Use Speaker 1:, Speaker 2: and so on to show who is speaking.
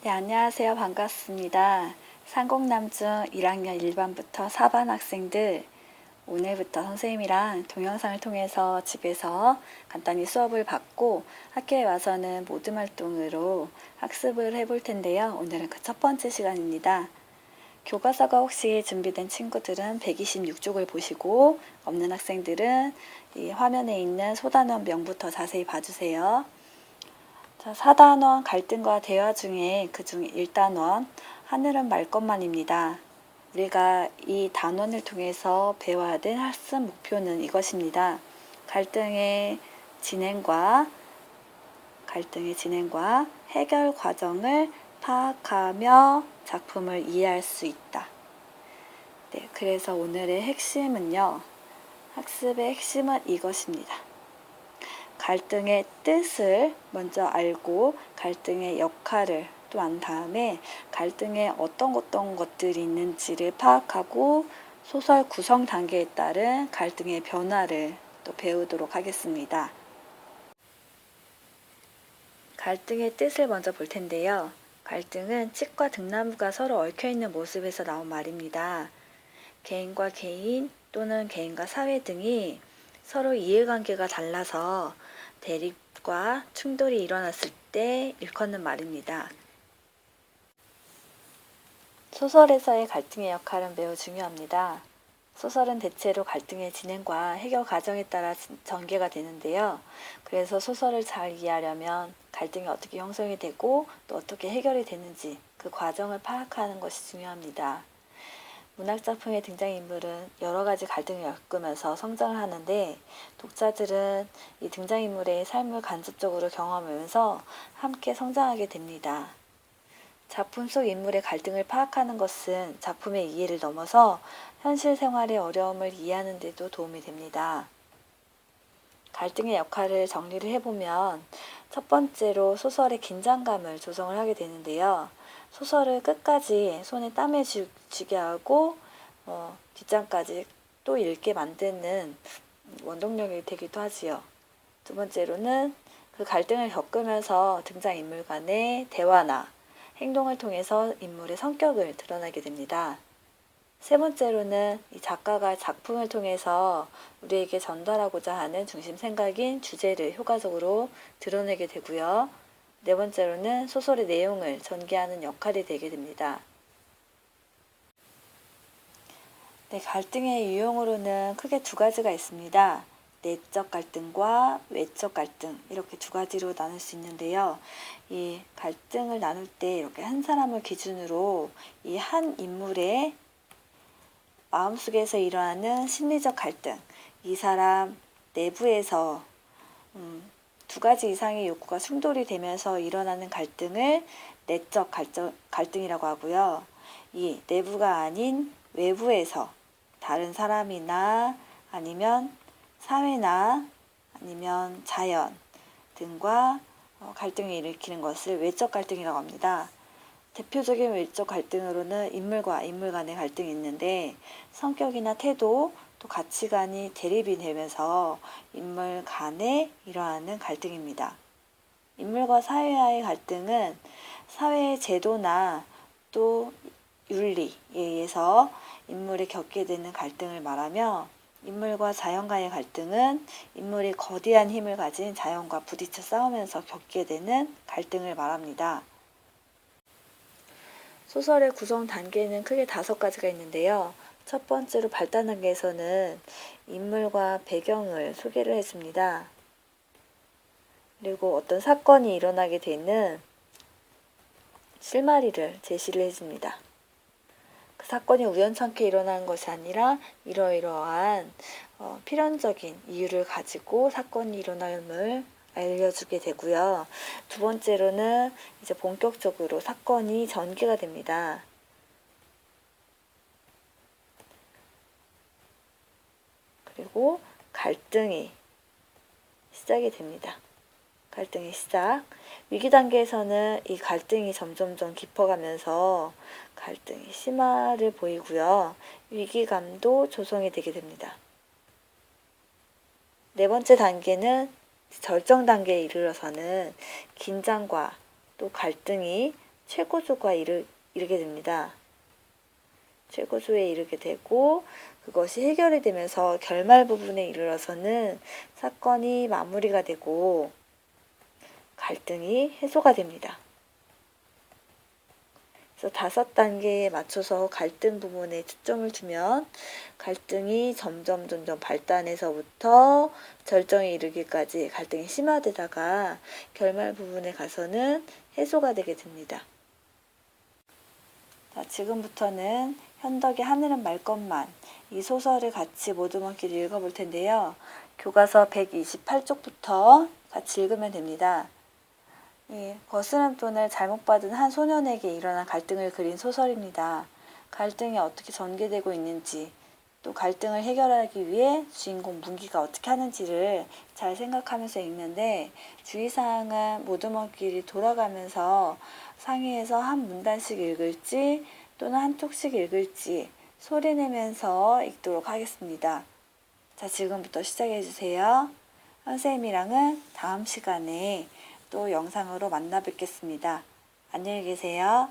Speaker 1: 네, 안녕하세요. 반갑습니다. 상공남중 1학년 1반부터 4반 학생들, 오늘부터 선생님이랑 동영상을 통해서 집에서 간단히 수업을 받고 학교에 와서는 모둠 활동으로 학습을 해볼 텐데요. 오늘은 그 첫 번째 시간입니다. 교과서가 혹시 준비된 친구들은 126쪽을 보시고, 없는 학생들은 이 화면에 있는 소단원 명부터 자세히 봐주세요. 자, 4단원 갈등과 대화 중에 그중 1단원 하늘은 말 것만입니다. 우리가 이 단원을 통해서 배워야 될 학습 목표는 이것입니다. 갈등의 진행과 해결 과정을 파악하며 작품을 이해할 수 있다. 네, 그래서 오늘의 핵심은요. 학습의 핵심은 이것입니다. 갈등의 뜻을 먼저 알고 갈등의 역할을 또 안 다음에 갈등에 어떤 것들이 있는지를 파악하고 소설 구성 단계에 따른 갈등의 변화를 또 배우도록 하겠습니다. 갈등의 뜻을 먼저 볼 텐데요. 갈등은 칡과 등나무가 서로 얽혀있는 모습에서 나온 말입니다. 개인과 개인 또는 개인과 사회 등이 서로 이해관계가 달라서 대립과 충돌이 일어났을 때 일컫는 말입니다. 소설에서의 갈등의 역할은 매우 중요합니다. 소설은 대체로 갈등의 진행과 해결 과정에 따라 전개가 되는데요. 그래서 소설을 잘 이해하려면 갈등이 어떻게 형성이 되고 또 어떻게 해결이 되는지 그 과정을 파악하는 것이 중요합니다. 문학작품의 등장인물은 여러 가지 갈등을 겪으면서 성장을 하는데 독자들은 이 등장인물의 삶을 간접적으로 경험하면서 함께 성장하게 됩니다. 작품 속 인물의 갈등을 파악하는 것은 작품의 이해를 넘어서 현실 생활의 어려움을 이해하는 데도 도움이 됩니다. 갈등의 역할을 정리를 해보면 첫 번째로 소설의 긴장감을 조성을 하게 되는데요. 소설을 끝까지 손에 땀을 쥐게 하고 뒷장까지 또 읽게 만드는 원동력이 되기도 하지요. 두 번째로는 그 갈등을 겪으면서 등장인물 간의 대화나 행동을 통해서 인물의 성격을 드러내게 됩니다. 세 번째로는 이 작가가 작품을 통해서 우리에게 전달하고자 하는 중심 생각인 주제를 효과적으로 드러내게 되고요. 네 번째로는 소설의 내용을 전개하는 역할이 되게 됩니다. 네, 갈등의 유형으로는 크게 두 가지가 있습니다. 내적 갈등과 외적 갈등 이렇게 두 가지로 나눌 수 있는데요. 이 갈등을 나눌 때 이렇게 한 사람을 기준으로 이 한 인물의 마음속에서 일어나는 심리적 갈등, 이 사람 내부에서 두 가지 이상의 욕구가 충돌이 되면서 일어나는 갈등을 내적 갈등이라고 하고요. 이 내부가 아닌 외부에서 다른 사람이나 아니면 사회나 아니면 자연 등과 갈등을 일으키는 것을 외적 갈등이라고 합니다. 대표적인 외적 갈등으로는 인물과 인물 간의 갈등이 있는데 성격이나 태도 또 가치관이 대립이 되면서 인물 간에 일어나는 갈등입니다. 인물과 사회와의 갈등은 사회의 제도나 또 윤리에 의해서 인물이 겪게 되는 갈등을 말하며 인물과 자연과의 갈등은 인물이 거대한 힘을 가진 자연과 부딪혀 싸우면서 겪게 되는 갈등을 말합니다. 소설의 구성 단계는 크게 5가지가 있는데요. 첫 번째로 발단 단계에서는 인물과 배경을 소개를 해줍니다. 그리고 어떤 사건이 일어나게 되는 실마리를 제시를 해줍니다. 그 사건이 우연찮게 일어난 것이 아니라 이러이러한 필연적인 이유를 가지고 사건이 일어남을 알려주게 되고요. 두 번째로는 이제 본격적으로 사건이 전개가 됩니다. 그리고 갈등이 시작이 됩니다. 갈등의 시작. 위기 단계에서는 이 갈등이 점점점 깊어가면서 갈등이 심화를 보이고요. 위기감도 조성이 되게 됩니다. 네 번째 단계는 절정 단계에 이르러서는 긴장과 또 갈등이 최고조가 이르게 됩니다. 최고조에 이르게 되고 그것이 해결이 되면서 결말 부분에 이르러서는 사건이 마무리가 되고 갈등이 해소가 됩니다. 그래서 5단계에 맞춰서 갈등 부분에 초점을 두면 갈등이 점점 발단해서부터 절정에 이르기까지 갈등이 심화되다가 결말 부분에 가서는 해소가 되게 됩니다. 자, 지금부터는 현덕의 하늘은 말 것만 이 소설을 같이 모두먼끼리 읽어볼 텐데요. 교과서 128쪽부터 같이 읽으면 됩니다. 거스름 돈을 잘못 받은 한 소년에게 일어난 갈등을 그린 소설입니다. 갈등이 어떻게 전개되고 있는지, 또 갈등을 해결하기 위해 주인공 문기가 어떻게 하는지를 잘 생각하면서 읽는데 주의사항은 모두먼끼리 돌아가면서 상의해서 한 문단씩 읽을지 또는 한 쪽씩 읽을지 소리내면서 읽도록 하겠습니다. 자, 지금부터 시작해 주세요. 선생님이랑은 다음 시간에 또 영상으로 만나 뵙겠습니다. 안녕히 계세요.